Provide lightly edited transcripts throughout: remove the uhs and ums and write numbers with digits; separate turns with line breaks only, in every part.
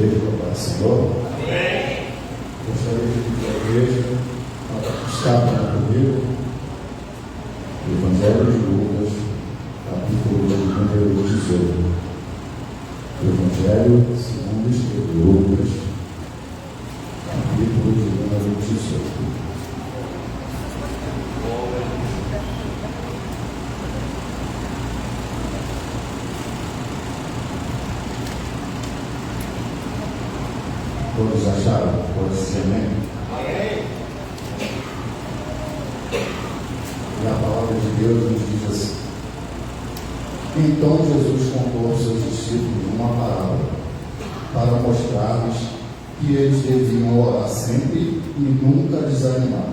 igreja para o Senhor? Amém. Gostaria de pedir à igreja para estar comigo o Evangelho de Lucas, capítulo número 18. O Evangelho segundo escreveu Lucas, capítulo número 18. Todos acharam? Pode ser amém? Amém. E a palavra de Deus nos diz assim: então Jesus contou aos seus discípulos uma parábola para mostrar-lhes que eles deviam orar sempre e nunca desanimar.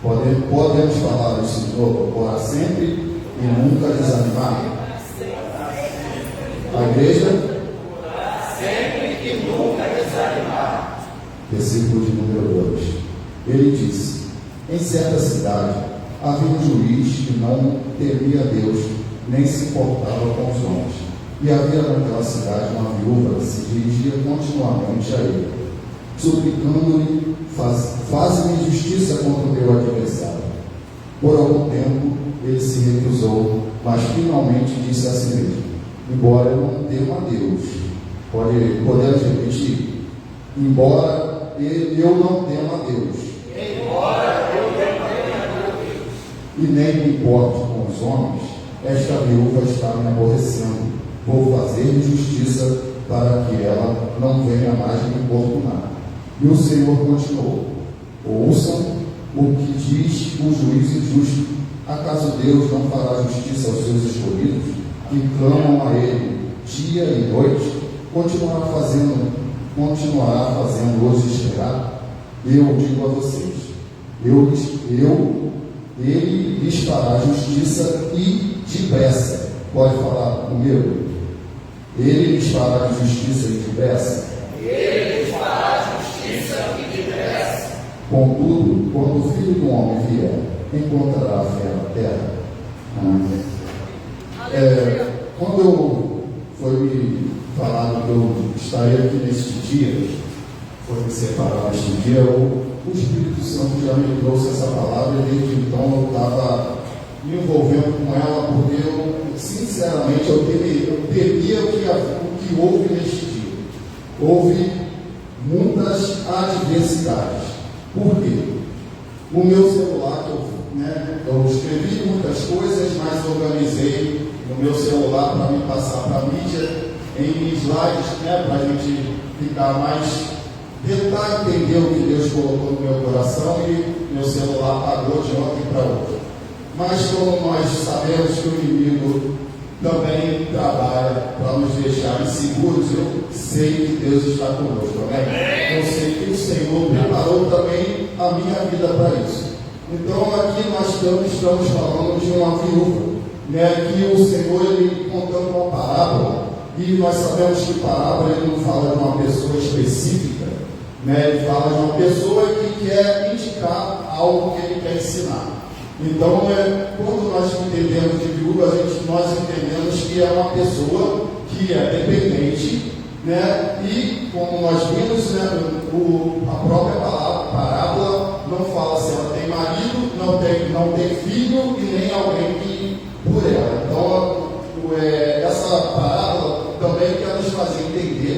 Podemos falar isso de novo? Orar sempre e nunca desanimar? A igreja? Sempre e nunca desanimar. Versículo de número 2. Ele disse: em certa cidade havia um juiz que não temia Deus, nem se importava com os homens. E havia naquela cidade uma viúva que se dirigia continuamente a ele, suplicando-lhe: faze-me justiça contra o meu adversário. Por algum tempo ele se recusou, mas finalmente disse a si mesmo: embora eu não tema a Deus. Podemos repetir? Embora eu não tema a Deus. Embora eu não tema a Deus. E nem me importe com os homens, esta viúva está me aborrecendo. Vou fazer-lhe justiça para que ela não venha mais me importunar. E o Senhor continuou: ouçam o que diz o juiz injusto. Acaso Deus não fará justiça aos seus escolhidos, que clamam a Ele dia e noite? Continuará fazendo-os esperar? Eu digo a vocês, Ele lhes fará justiça e depressa. Pode falar comigo? Ele lhes fará justiça e depressa. Ele lhes fará justiça e depressa. Contudo, quando o Filho do Homem vier, encontrará fé na terra? Quando foi me falado que eu estaria aqui neste dia, foi me separar neste dia, o Espírito Santo já me trouxe essa palavra e desde então eu estava me envolvendo com ela, porque eu, sinceramente, eu temia o que houve neste dia. Houve muitas adversidades. Por quê? O meu celular, eu escrevi muitas coisas, mas organizei no meu celular para me passar para a mídia em slides, para a gente ficar mais, tentar entender o que Deus colocou no meu coração, e meu celular apagou de ontem para hoje. Mas como nós sabemos que o inimigo também trabalha para nos deixar inseguros, eu sei que Deus está conosco, amém? Eu sei que o Senhor preparou também a minha vida para isso. Então aqui nós estamos falando de uma viúva, que o Senhor, ele contando uma parábola, e nós sabemos que parábola ele não fala de uma pessoa específica, ele fala de uma pessoa que quer indicar algo que ele quer ensinar. Então, quando nós entendemos de viúva, nós entendemos que é uma pessoa que é dependente, e como nós vimos, a própria parábola não fala se ela tem marido, não tem filho e nem alguém que por ela. Então, essa parábola também quer nos fazer entender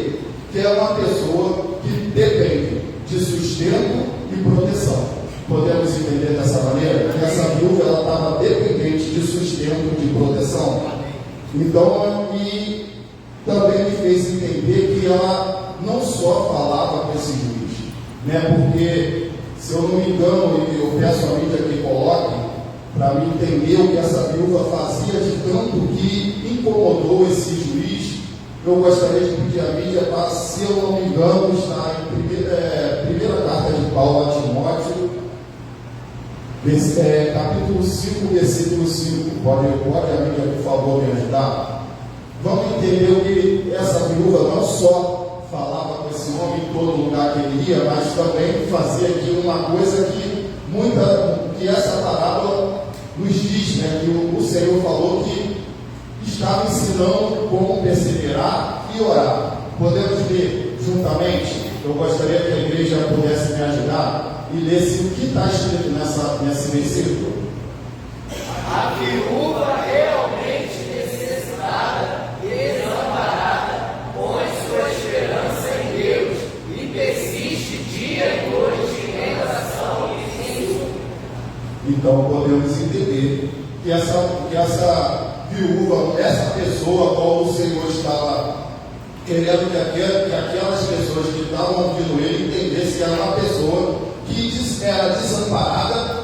que é uma pessoa que depende de sustento e proteção. Podemos entender dessa maneira? Que essa viúva ela estava dependente de sustento e de proteção. Então, e também me fez entender que ela não só falava com esse juiz, porque, se eu não me engano, e eu peço a mídia que coloque, para me entender o que essa viúva fazia de tanto que incomodou esse juiz, eu gostaria de pedir a mídia para, se eu não me engano, está em primeira carta de Paulo a Timóteo, capítulo 5, versículo 5. Pode a mídia, por favor, me ajudar? Vamos entender que essa viúva não só falava com esse homem em todo lugar que ele ia, mas também fazia aqui uma coisa que essa parábola nos diz, que o Senhor falou que estava ensinando como perseverar e orar. Podemos ver juntamente, eu gostaria que a igreja pudesse me ajudar e lesse o que está escrito nesse versículo.
A viúva realmente necessitada e desamparada põe sua esperança em Deus e persiste dia e noite em oração e em luto.
Então podemos entender que essa viúva, essa pessoa, qual o Senhor estava querendo que aquelas pessoas que estavam ouvindo ele entendessem que era uma pessoa que era desamparada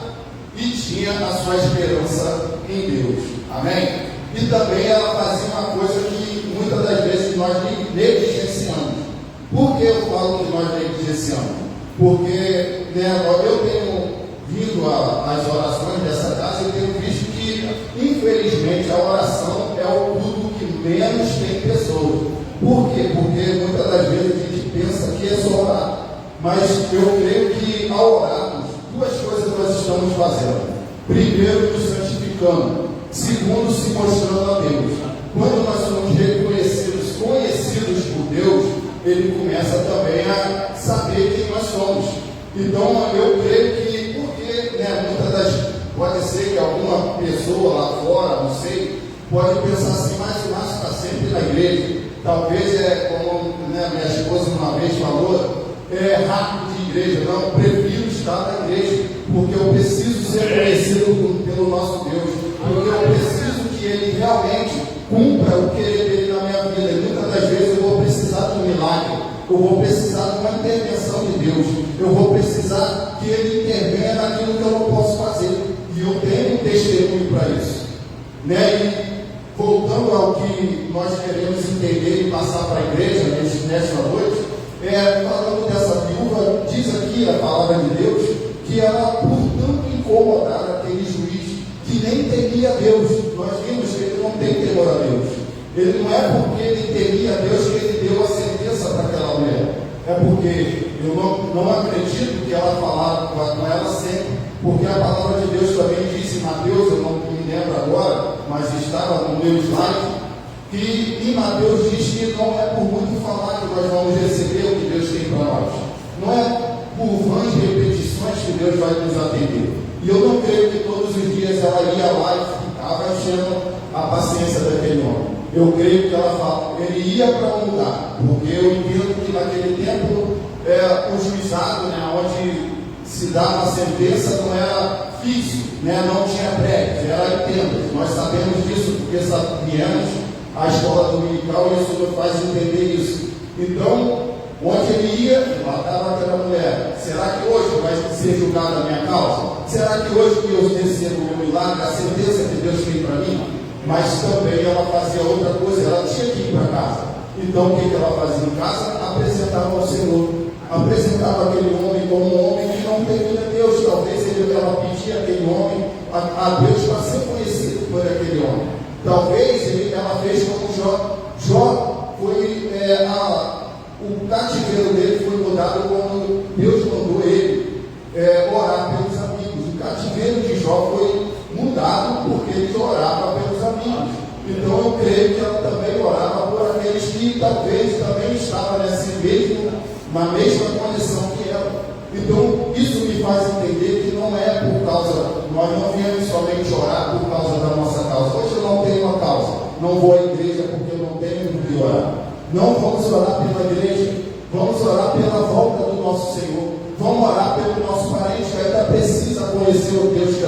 e tinha a sua esperança em Deus. Amém? E também ela fazia uma coisa que muitas das vezes nós negligenciamos. Por que eu falo que nós negligenciamos? Porque eu tenho vindo às orações dessa casa e tenho visto que, infelizmente, a oração é o culto que menos tem pessoas. Por quê? Porque muitas das vezes a gente pensa que é só orar. Mas eu creio que ao orarmos, duas coisas nós estamos fazendo. Primeiro, nos santificando. Segundo, se mostrando a Deus. Quando nós somos reconhecidos, conhecidos por Deus, Ele começa também a saber quem nós somos. Então, eu creio que, porque pode ser que alguma pessoa lá fora, não sei, pode pensar assim, mas o Márcio está sempre na igreja. Talvez, como minha esposa uma vez falou, rápido de igreja. Não, prefiro estar na igreja, porque eu preciso ser conhecido pelo nosso Deus, porque eu preciso que Ele realmente cumpra o querer dele na minha vida. E muitas das vezes eu vou precisar de um milagre, eu vou precisar de uma intervenção de Deus, eu vou precisar que Ele intervenha naquilo que eu não posso fazer, e eu tenho um testemunho para isso, E voltando ao que nós queremos entender e passar para a igreja nesta noite, falando dessa viúva, diz aqui a palavra de Deus, que ela, por tanto incomodar aquele juiz, que nem temia a Deus. Nós vimos que ele não tem temor a Deus. Ele não é porque ele temia a Deus que ele deu a sentença para aquela mulher. É porque eu não acredito que ela falava com ela sempre, porque a palavra de Deus também diz em Mateus, eu não me lembro agora, mas estava no meu slide, que em Mateus diz que não é por muito falar que nós vamos receber o que Deus tem para nós. Não é por vãs repetições que Deus vai nos atender. E eu não creio que todos os dias ela ia lá e ficava enchendo a paciência daquele homem. Eu creio que ele ia para um lugar, porque eu entendo que naquele tempo o juizado, onde se dava a sentença, não era fixo, não tinha prédios, era em tendas. Nós sabemos disso porque viemos à escola dominical e isso nos faz entender isso. Então, onde ele ia, lá estava aquela mulher. Será que hoje vai ser julgada a minha causa? Será que hoje que eu recebo o meu milagre, a sentença que Deus tem para mim? Mas também ela fazia outra coisa, ela tinha que ir para casa. Então o que ela fazia em casa? Apresentava ao Senhor, apresentava aquele homem como um homem que não temia Deus. Talvez ela pedia aquele homem a Deus para ser conhecido por aquele homem. Talvez ela fez como Jó. Jó foi, o cativeiro dele foi mudado quando Deus mandou ele orar pelos amigos. O cativeiro de Jó foi mudado porque ele orava pelos amigos. Então eu creio que ela também orava por aqueles que talvez também estavam na mesma condição que ela. Então isso me faz entender que não é por causa, nós não viemos somente orar por causa da nossa causa. Hoje eu não tenho uma causa, não vou à igreja porque eu não tenho por que orar. Não vamos orar pela igreja, vamos orar pela volta do nosso Senhor. Vamos orar pelo nosso parente que ainda precisa conhecer o Deus que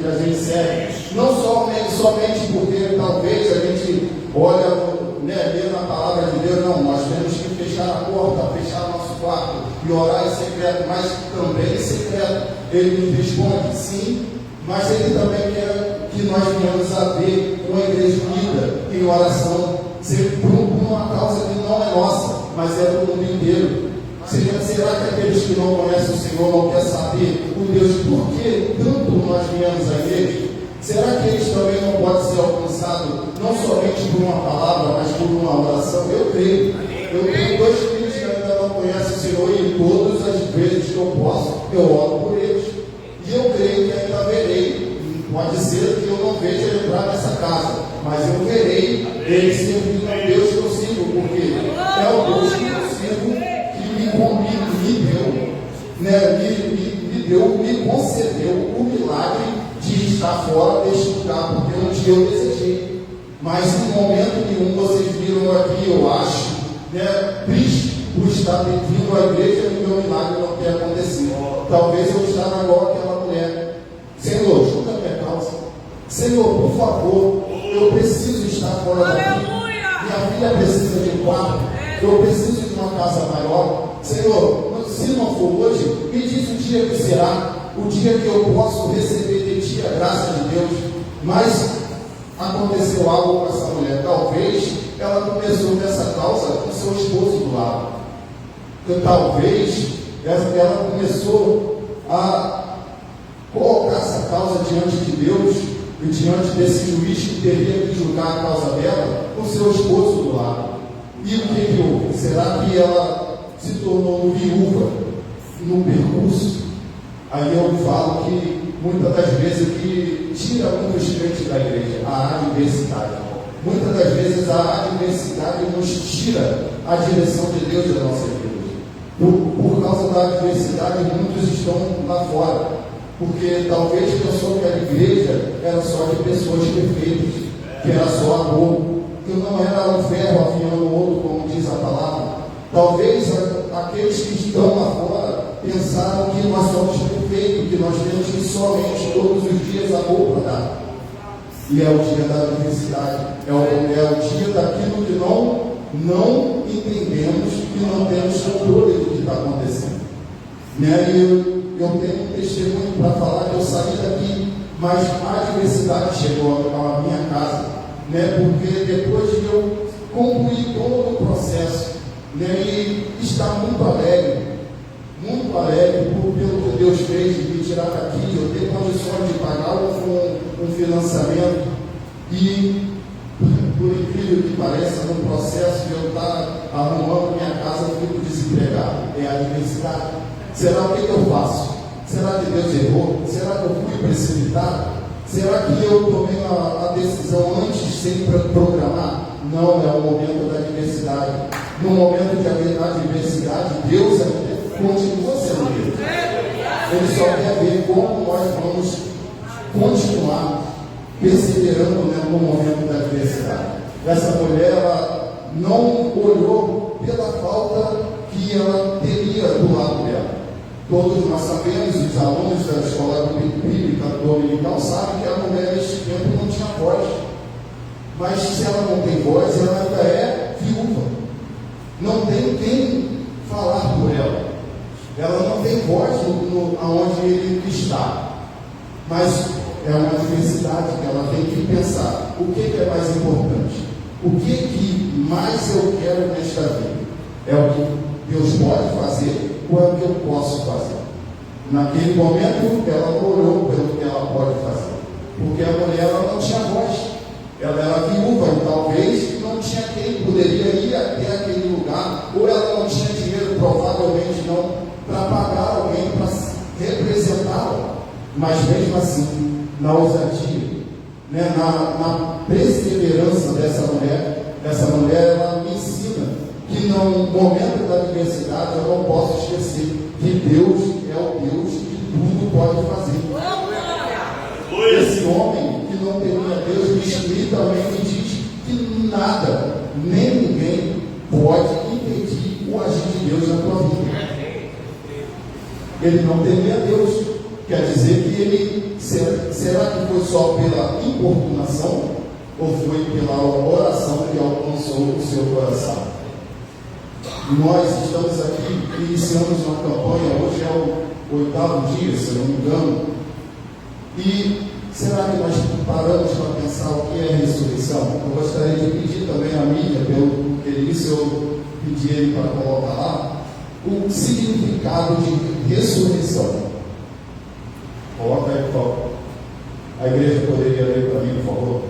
a gente serve. Não somente porque talvez a gente olha, lê na palavra de Deus, não, nós temos que fechar a porta, fechar nosso quarto e orar em secreto, mas também em secreto Ele nos responde sim, mas Ele também quer que nós venhamos a ver uma igreja unida em oração, sempre por uma causa que não é nossa, mas é do mundo inteiro. Será que aqueles que não conhecem o Senhor não querem saber o Deus por que tanto nós viemos a Ele? Será que eles também não podem ser alcançados não somente por uma palavra, mas por uma oração? Eu creio. Eu tenho 2 filhos que ainda não conhecem o Senhor e todas as vezes que eu posso, eu oro por eles. E eu creio que ainda verei. Pode ser que eu não veja ele entrar nessa casa, mas eu verei ele servindo a Deus que eu sigo, porque é o Deus que eu sigo. né, me concedeu o milagre de estar fora deste lugar, porque um dia eu desejei. Mas em momento nenhum vocês viram aqui, eu acho, né, triste por estar vindo à igreja e o meu milagre não ter acontecido. Talvez eu estava igual aquela mulher. Senhor, julga a minha causa. Senhor, por favor, eu preciso estar fora daqui. Minha filha precisa de um quarto. Eu preciso de uma casa maior. Senhor, se não for hoje, me diz o dia que será. O dia que eu posso receber de Ti a graça de Deus. Mas aconteceu algo com essa mulher. Talvez ela começou nessa causa com seu esposo do lado. Talvez ela começou a colocar essa causa diante de Deus e diante desse juiz que teria que julgar a causa dela com seu esposo do lado. E o que houve? Será que ela se tornou viúva no percurso? Aí eu falo que muitas das vezes o que tira muitos crentes da igreja, a adversidade. Muitas das vezes a adversidade nos tira a direção de Deus da nossa igreja. Por causa da adversidade, muitos estão lá fora. Porque talvez pensou que a igreja era só de pessoas perfeitas, que era só amor, que não era um ferro afiando o outro, como diz a palavra. Talvez aqueles que estão lá fora pensaram que nós somos perfeitos, que nós temos somente todos os dias amor para dar. E é o dia da adversidade, é o dia daquilo que não entendemos e não temos controle do que está acontecendo. Né? E eu tenho um testemunho para falar que eu saí daqui, mas a adversidade chegou à minha casa, né? Porque depois de eu concluir todo o processo, né? E estar muito alegre pelo que Deus fez de me tirar daqui, de eu ter condições de pagar um financiamento e, por incrível que pareça, no processo de eu estar arrumando minha casa, eu fico desempregado. É a adversidade. Será o que eu faço? Será que Deus errou? Será que eu fui precipitado? Será que eu tomei a decisão antes sem programar? Não, é o momento da adversidade. No momento de adversidade, Deus continua sendo Deus. Ele só quer ver como nós vamos continuar perseverando, né, no momento da adversidade. Essa mulher, ela não olhou pela falta que ela teria do lado dela. Todos nós sabemos, os alunos da escola bíblica dominical sabem que a mulher neste tempo não tinha voz. Mas se ela não tem voz, ela ainda é viúva. Não tem quem falar por ela. Ela não tem voz aonde ele está. Mas é uma adversidade que ela tem que pensar. O que é mais importante? O que mais eu quero nesta vida? É o que Deus pode fazer ou é o que eu posso fazer? Naquele momento, ela não olhou pelo que ela pode fazer. Porque a mulher ela não tinha voz. Ela era viúva e talvez não tinha quem poderia ir até aquele lugar. Ou ela não tinha dinheiro, provavelmente não, para pagar alguém para representá-la. Mas mesmo assim, na ousadia, né, na perseverança dessa mulher, ela me ensina que no momento da adversidade eu não posso esquecer que Deus é o Deus que tudo pode fazer. Esse homem que não temia Deus literalmente me diz que nada, nem ninguém pode impedir o agir de Deus na tua vida. Ele não temia Deus. Quer dizer que ele, será que foi só pela importunação ou foi pela oração que alcançou o seu coração? Nós estamos aqui, iniciamos uma campanha, hoje é o 8º dia, se eu não me engano, e será que nós paramos para pensar o que é ressurreição? Eu gostaria de pedir também a mídia, pelo que ele disse, eu pedi ele para colocar lá, o significado de ressurreição. Coloca aí, por favor. A igreja poderia ler para mim, por favor?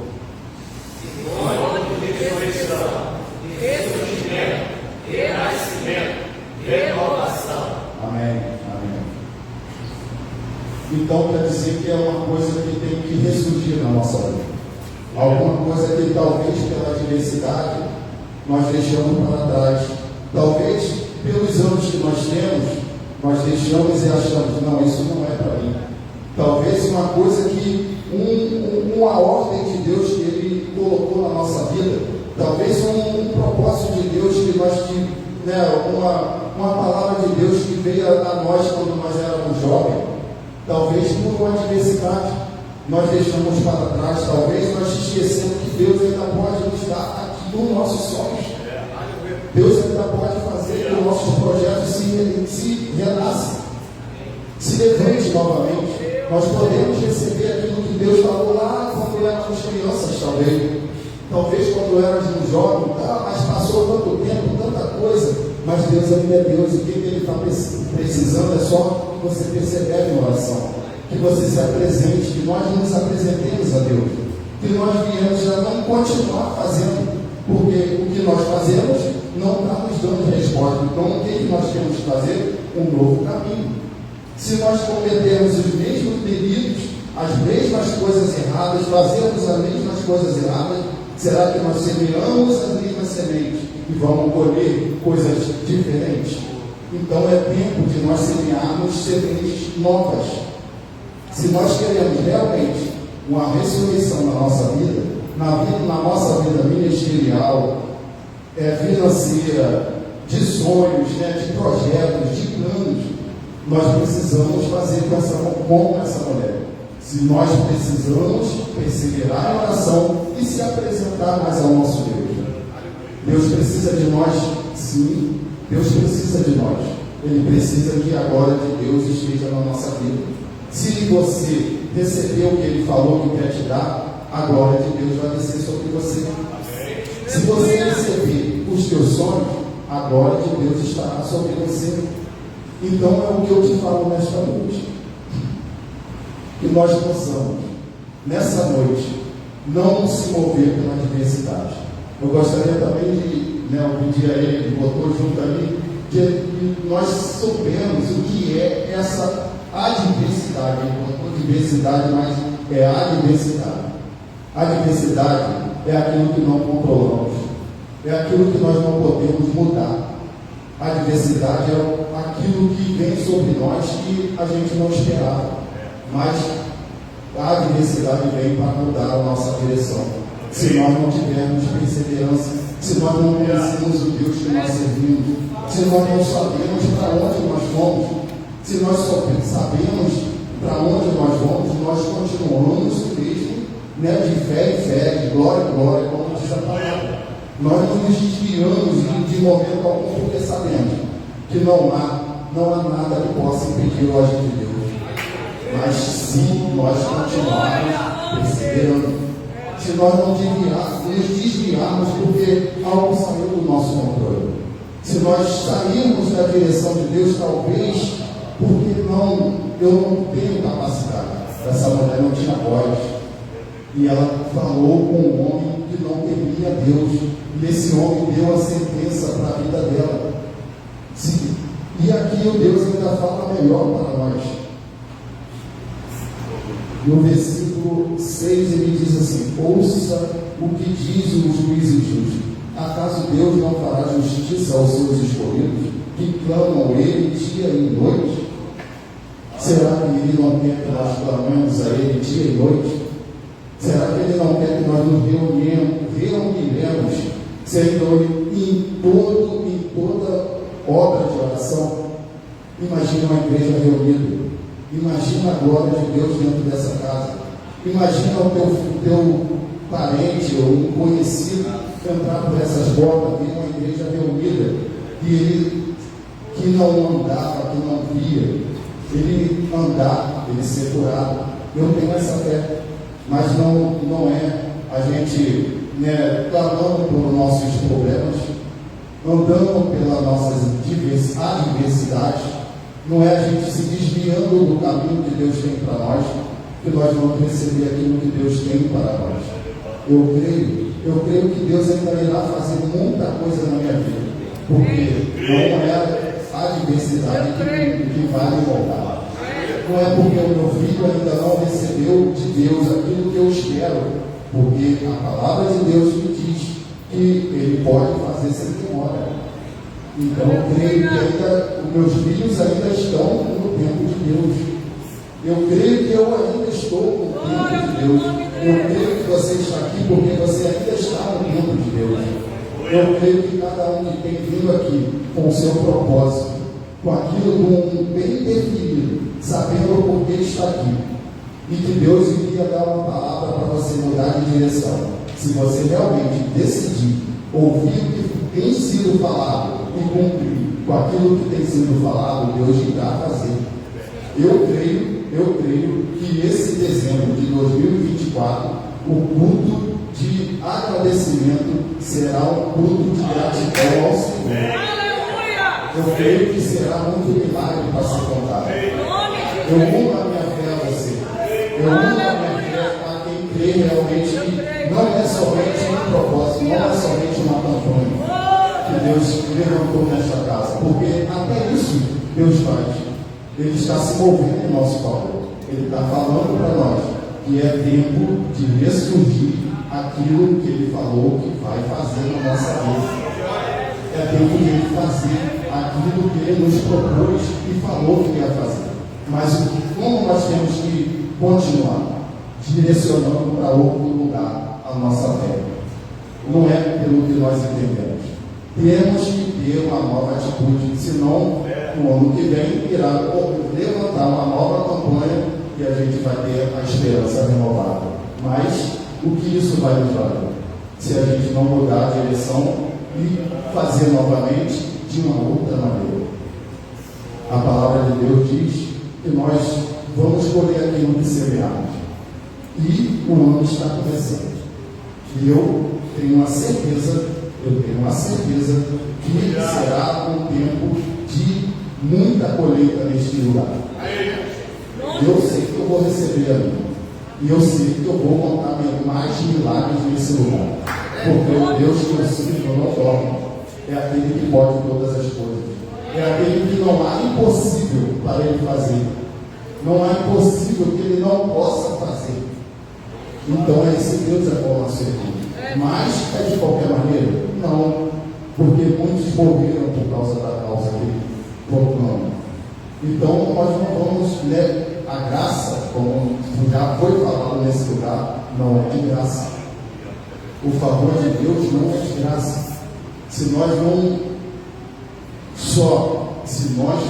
Ressurgimento, renascimento, renovação.
Amém. Então quer dizer que é uma coisa que tem que ressurgir na nossa vida. Alguma coisa que talvez pela diversidade nós deixamos para trás. Talvez pelos anos que nós temos, nós deixamos e achamos, não, isso não é para mim. Talvez uma coisa que, uma ordem de Deus que Ele colocou na nossa vida, talvez um propósito de Deus que nós, uma palavra de Deus que veio a nós quando nós éramos jovens, talvez por uma adversidade, nós deixamos para trás, talvez nós esquecemos que Deus ainda pode nos dar aqui os nossos sonhos. Deus ainda pode fazer que os nossos projetos se renasçam, se levante novamente. Nós podemos receber aquilo que Deus falou lá quando éramos crianças, talvez quando éramos jovens, mas passou tanto tempo, tanta coisa, mas Deus ainda é Deus, e o que Ele está precisando é só que você persevere em oração, que você se apresente, que nós nos apresentemos a Deus, que nós viemos a não continuar fazendo, porque o que nós fazemos não está nos dando resposta. Então, o que nós temos que fazer? Um novo caminho. Se nós cometermos os mesmos delitos, as mesmas coisas erradas, fazemos as mesmas coisas erradas, será que nós semeamos as mesmas sementes e vamos colher coisas diferentes? Então é tempo de nós semearmos sementes novas. Se nós queremos realmente uma ressurreição na nossa vida, na nossa vida ministerial, financeira, de sonhos, de projetos, de planos, nós precisamos fazer como essa mulher. Se nós precisamos perseverar em oração e se apresentar mais ao nosso Deus. Deus precisa de nós, sim. Deus precisa de nós. Ele precisa que a glória de Deus esteja na nossa vida. Se você recebeu o que Ele falou que quer te dar, a glória de Deus vai descer sobre você. Se você receber os teus sonhos, a glória de Deus estará sobre você. Então é o que eu te falo nesta noite. Que nós possamos, nessa noite, não se mover pela adversidade. Eu gostaria também de, pedir a ele, botou junto ali, que nós soubemos o que é essa adversidade. Ele botou diversidade, mas é adversidade. Adversidade é aquilo que não controlamos, é aquilo que nós não podemos mudar. A adversidade é aquilo que vem sobre nós que a gente não esperava, mas a adversidade vem para mudar a nossa direção. Se nós não tivermos perseverança, se nós não conhecemos o Deus que nós servimos, se nós não sabemos para onde nós vamos, se nós só sabemos para onde nós vamos, nós continuamos o mesmo, de fé em fé, de glória em glória, como diz a palavra. Nós não nos desviamos de momento algum, porque sabemos que não há nada que possa impedir o agir de Deus. Mas se nós continuarmos perseverando, se nós não nos desviarmos porque algo saiu do nosso controle, se nós sairmos da direção de Deus, talvez porque eu não tenho capacidade. Essa mulher não tinha voz, e ela falou com um homem que não temia Deus, e esse homem deu a sentença para a vida dela. E aqui o Deus ainda fala melhor para nós. No versículo 6 ele diz assim: ouça o que diz o juiz injusto. Acaso Deus não fará justiça aos seus escolhidos, que clamam Ele dia e noite? Será que Ele não quer que nós clamemos a Ele dia e noite? Será que Ele não quer que nós nos reuniremos, Senhor, em toda obra de oração? Imagina uma igreja reunida. Imagina a glória de Deus dentro dessa casa. Imagina o teu parente ou um conhecido entrar por essas portas, ver uma igreja reunida, e ele que não andava, que não via, ele andar, ele ser curado. Eu tenho essa fé, mas não é a gente clamando pelos nossos problemas, andando pelas nossas adversidades, não é a gente se desviando do caminho que Deus tem para nós, que nós vamos receber aquilo que Deus tem para nós. Eu creio que Deus ainda irá fazer muita coisa na minha vida, porque não é a adversidade que vai me voltar. Não é porque o meu filho ainda não recebeu de Deus aquilo que eu espero, porque a palavra de Deus me diz que Ele pode fazer sem demora. Então eu creio que ainda, os meus filhos ainda estão no tempo de Deus. Eu creio que eu ainda estou no tempo de Deus. Eu creio que você está aqui porque você ainda está no tempo de Deus. Eu creio que cada um que tem vindo aqui com o seu propósito, com aquilo bem definido, sabendo o porquê está aqui, e que Deus iria dar uma palavra para você mudar de direção. Se você realmente decidir ouvir o que tem sido falado e cumprir com aquilo que tem sido falado, Deus irá fazer. Eu creio que esse dezembro de 2024, o culto de agradecimento será um culto de gratidão ao Senhor. Eu creio que será muito milagre para ser contado. Eu uno a minha fé a você. Eu uno a minha fé a quem crê realmente que não é somente um propósito, não é somente uma campanha que Deus levantou nesta casa. Porque até isso Deus faz. Ele está se movendo em nosso favor. Ele está falando para nós que é tempo de ressurgir aquilo que Ele falou que vai fazer na nossa vida. É tempo de Ele fazer aquilo que Ele nos propôs e falou que ia fazer. Mas como nós temos que continuar direcionando para outro lugar a nossa fé? Não é pelo que nós entendemos. Temos que ter uma nova atitude, senão no ano que vem irá levantar uma nova campanha e a gente vai ter a esperança renovada. Mas o que isso vai nos dar? Se a gente não mudar a direção e fazer novamente de uma outra maneira. A palavra de Deus diz que nós vamos colher aquilo que semearmos. E o ano está começando. E eu tenho uma certeza que será um tempo de muita colheita neste lugar. Eu sei que eu vou receber a minha. E eu sei que eu vou contar mais milagres nesse lugar. Porque o Deus que eu sirvo não dorme. É aquele que pode todas as coisas. É aquele que não há impossível para Ele fazer. Não há impossível que Ele não possa fazer. Então esse Deus é bom a servir. Mas é de qualquer maneira? Não. Porque muitos morreram por causa da causa que Ele proclama. Então nós não vamos, a graça, como já foi falado nesse lugar, não é de graça. O favor de Deus não é de graça. Se nós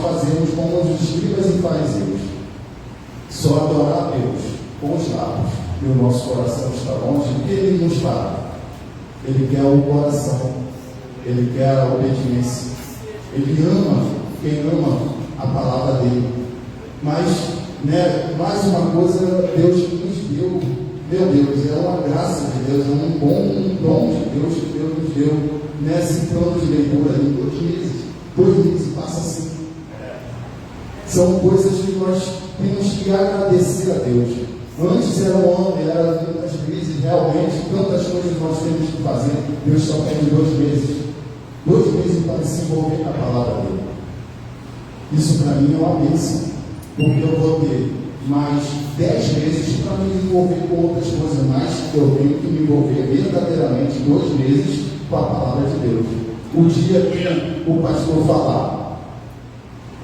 fazemos como os escribas e fariseus, só adorar a Deus com os lábios e o nosso coração está longe, o que Ele nos fará? Ele quer o coração, Ele quer a obediência, Ele ama quem ama a palavra dEle. Mas, mais uma coisa, Deus nos deu. Meu Deus, é uma graça de Deus, é um dom de Deus que Deus nos deu nesse plano de leitura em 2 meses. 2 meses passa assim. São coisas que nós temos que agradecer a Deus. Antes era um ano, era muitas vezes, realmente, tantas coisas nós temos que fazer. Deus só pede 2 meses. 2 meses para se envolver na palavra dele. Isso para mim é uma bênção, porque eu vou ter mais 10 meses para me envolver com outras coisas, mas eu tenho que me envolver verdadeiramente 2 meses com a palavra de Deus. O dia que o pastor falar,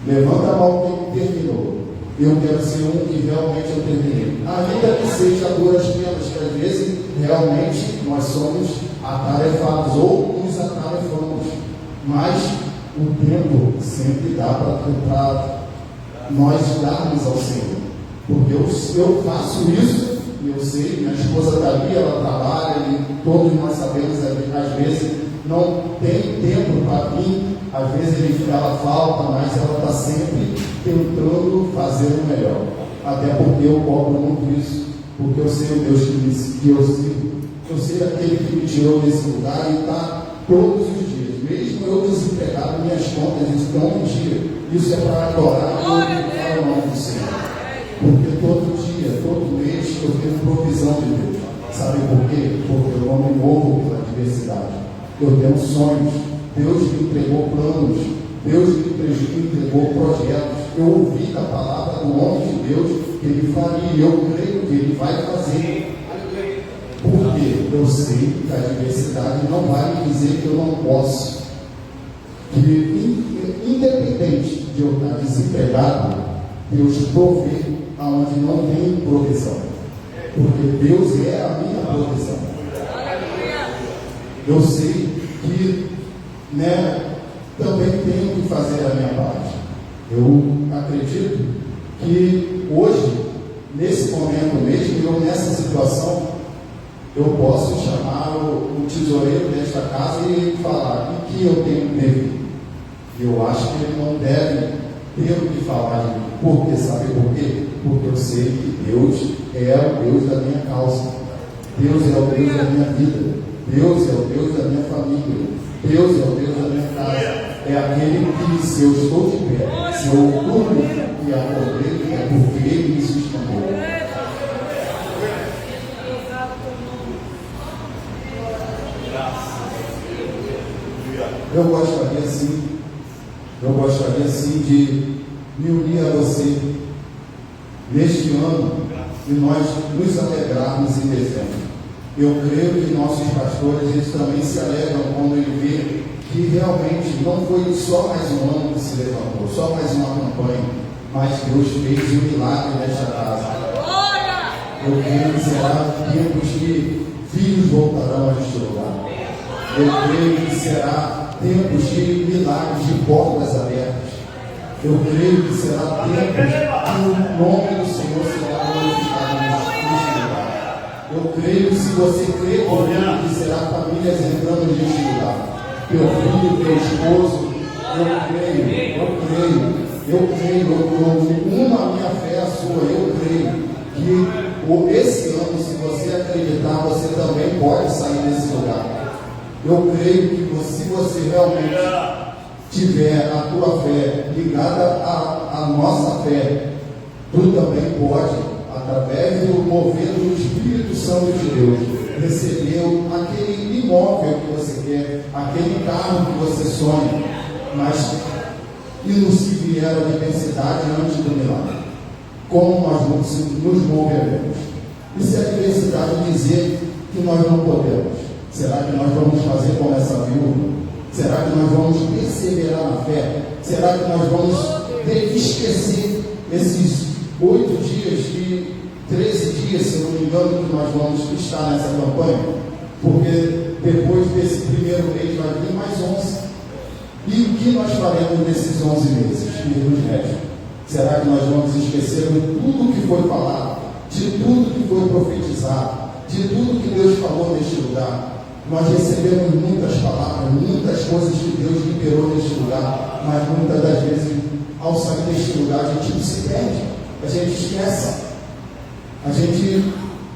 levanta a mão quem terminou, eu quero ser um que realmente eu terminei. Ainda que seja duras penas, que às vezes realmente nós somos atarefados ou nos atarefamos, mas o tempo sempre dá para nós darmos ao Senhor. Porque eu faço isso, e eu sei, minha esposa está ali, ela trabalha, e todos nós sabemos, às vezes não tem tempo para vir, às vezes ela falta, mas ela está sempre tentando fazer o melhor. Até porque eu cobro muito isso, porque eu sei o Deus que eu sirvo. Eu sei aquele que me tirou desse lugar e está todos os dias. Mesmo eu desempregado, minhas contas estão em dia. Isso é para adorar e glorificar o nome do Senhor. Porque todo dia, todo mês, eu tenho provisão de Deus. Sabe por quê? Porque eu não me movo pela adversidade. Eu tenho sonhos. Deus me entregou planos. Deus me entregou projetos. Eu ouvi da palavra do homem de Deus que Ele faria. E eu creio que Ele vai fazer. Porque eu sei que a adversidade não vai me dizer que eu não posso. que, independente de eu estar desempregado, Deus provê aonde não tem provisão, porque Deus é a minha provisão. Eu sei que, também tenho que fazer a minha parte. Eu acredito que hoje, nesse momento mesmo, eu nessa situação, eu posso chamar o tesoureiro desta casa e falar o que eu tenho devido. Eu acho que ele não deve ter o que falar de mim. Por quê? Sabe por quê? Porque eu sei que Deus é o Deus da minha causa. Deus é o Deus da minha vida. Deus é o Deus da minha família. Deus é o Deus da minha casa. É aquele que, se eu estou de pé, se eu durmo e acordei, é porque Ele me sustentou. Eu gostaria sim de me unir a você neste ano e nós nos alegrarmos em dezembro. Eu creio que nossos pastores, eles também se alegram quando ele vê que realmente não foi só mais um ano que se levantou, só mais uma campanha, mas Deus fez um milagre nesta casa. Eu creio que será tempos que filhos voltarão a este lugar. Eu creio que será tempos de milagres, de portas abertas. Eu creio que será tempos que o nome do Senhor será glorificado neste lugar. Eu creio que, se você crê comigo, que será famílias entrando neste lugar. Teu filho, teu esposo, eu uno a minha fé à sua. Eu creio que esse ano, se você acreditar, você também pode sair desse lugar. Eu creio que se você realmente tiver a tua fé ligada à nossa fé, tu também pode, através do mover do Espírito Santo de Deus, receber aquele imóvel que você quer, aquele carro que você sonha, mas e se vier a adversidade antes do milagre, como nós nos moveremos? E se a adversidade dizer que nós não podemos? Será que nós vamos fazer como essa viúva? Será que nós vamos perseverar na fé? Será que nós vamos ter que esquecer esses 8 dias, 13 dias, se eu não me engano, que nós vamos estar nessa campanha? Porque depois desse primeiro mês vai vir mais 11. E o que nós faremos nesses 11 meses que nos restam? Será que nós vamos esquecer de tudo que foi falado, de tudo que foi profetizado, de tudo que Deus falou neste lugar? Nós recebemos muitas palavras, muitas coisas que Deus liberou neste lugar, mas muitas das vezes, ao sair deste lugar, a gente se perde, a gente esquece, a gente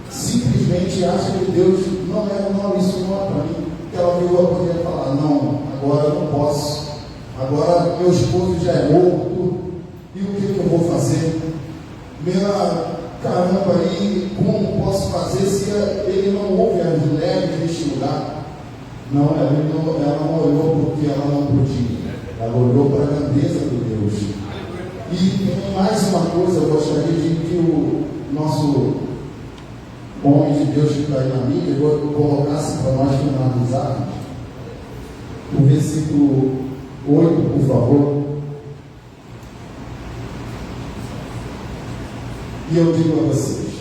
simplesmente acha que Deus não, isso não é para mim. Aquela viúva poderia falar, não, agora eu não posso, agora meu esposo já é morto, e o que eu vou fazer? Caramba, aí como posso fazer se ele não ouve as mulheres neste lugar? Não, ela não olhou porque ela não podia, ela olhou para a grandeza de Deus. E tem mais uma coisa, eu gostaria de que o nosso homem de Deus que está aí na mídia colocasse para nós finalizarmos o versículo 8, por favor. E eu digo a vocês,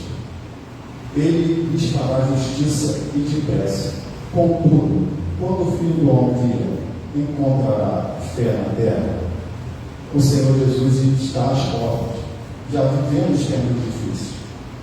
Ele lhes fará justiça e depressa. Contudo, quando o Filho do Homem vier, encontrará fé na terra. O Senhor Jesus está às portas. Já vivemos tempos difíceis.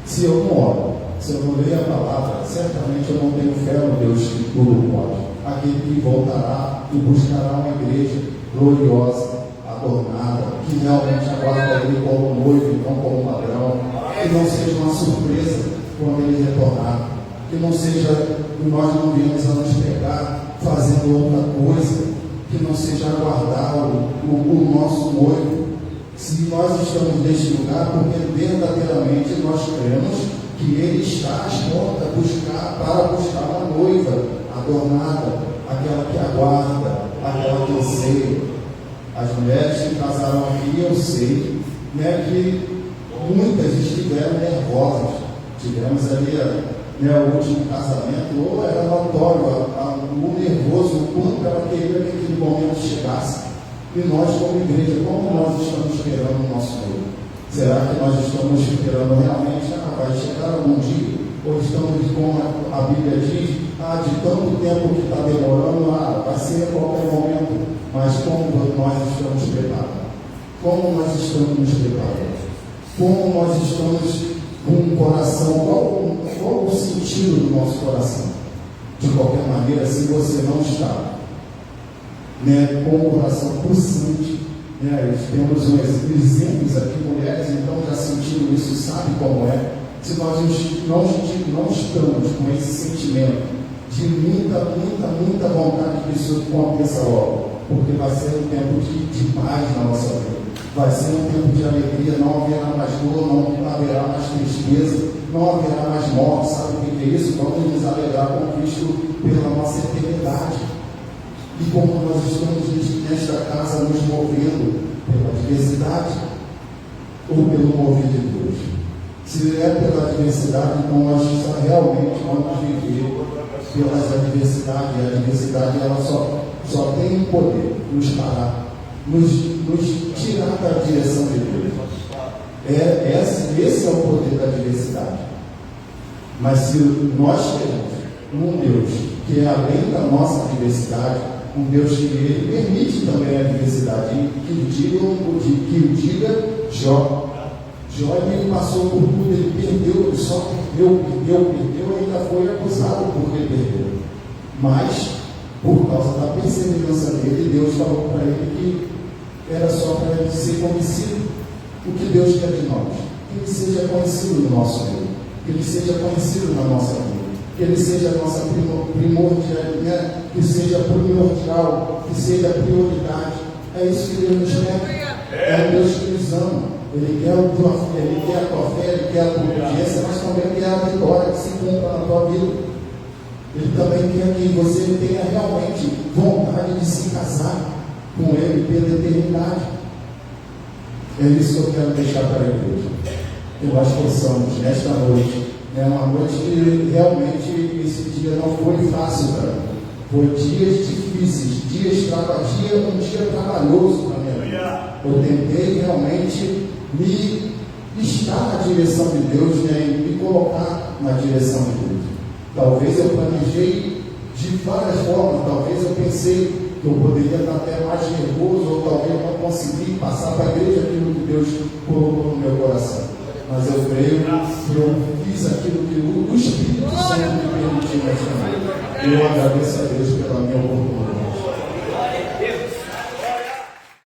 Se eu não oro, se eu não leio a palavra, certamente eu não tenho fé no Deus que tudo pode. Aquele que voltará e buscará uma igreja gloriosa, adornada, que realmente aguarda Ele como noivo e não como ladrão. Que não seja uma surpresa quando Ele retornar. Que não seja, nós não viemos a nos pegar fazendo outra coisa. Que não seja aguardar o nosso noivo. Se nós estamos neste lugar, porque verdadeiramente nós cremos que Ele está às portas para buscar uma noiva adornada, aquela que aguarda, aquela que anseia. As mulheres que casaram aqui, eu sei, que muitas estiveram nervosas. Tivemos ali o último casamento, ou era notório o nervoso, o quanto ela queria que aquele momento chegasse. E nós, como igreja, como nós estamos esperando o nosso noivo? Será que nós estamos esperando realmente, vai chegar algum dia? Ou estamos, como a Bíblia diz, de tanto tempo que está demorando, vai ser a qualquer momento. Mas como nós estamos preparados? Como nós estamos preparados? Como nós estamos com o coração? Qual o sentido do nosso coração? De qualquer maneira, se você não está com o coração pulsante, temos exemplos aqui, mulheres, então já sentiram isso, sabe como é? Se nós não estamos com esse sentimento de muita vontade que isso aconteça logo, porque vai ser um tempo de paz na nossa vida, vai ser um tempo de alegria, não haverá mais dor, não haverá mais tristeza, não haverá mais morte. Sabe o que é isso? Vamos nos alegrar com Cristo pela nossa eternidade. E como nós estamos nesta casa nos movendo pela diversidade ou pelo mover de Deus? Se é pela diversidade, então nós realmente vamos viver pelas adversidades. E a adversidade ela só tem um poder, nos parar, nos tirar da direção de Deus. Esse é o poder da diversidade. Mas se nós temos um Deus que é além da nossa diversidade, um Deus que ele permite também a diversidade, que o diga Jó. Jó ele passou por tudo, ele perdeu, ele só perdeu, ainda foi acusado porque ele perdeu. Mas, por causa da perseverança dele, Deus falou para ele que era só para ele ser conhecido. O que Deus quer de nós? Que ele seja conhecido no nosso meio, que ele seja conhecido na nossa vida, que ele seja a nossa primordial, que seja primordial, que seja prioridade. É isso que Deus nos quer. É o Deus que nos ama. Ele quer a tua fé, ele quer a tua obediência, mas também quer a vitória que se cumpra na tua vida. Ele também quer que você tenha realmente vontade de se casar com ele pela eternidade. É isso que eu quero deixar para a igreja. Que nós possamos, nesta noite, uma noite que realmente esse dia não foi fácil para mim. Foi dias difíceis, um dia trabalhoso para mim. Eu tentei realmente me estar na direção de Deus, e me colocar na direção de Deus. Talvez eu planejei de várias formas, talvez eu pensei que eu poderia estar até mais nervoso, ou talvez não consegui passar para a igreja aquilo que Deus colocou no meu coração. Mas eu creio que eu fiz aquilo que o Espírito Santo me permitiu nesta noite. Eu agradeço a Deus pela minha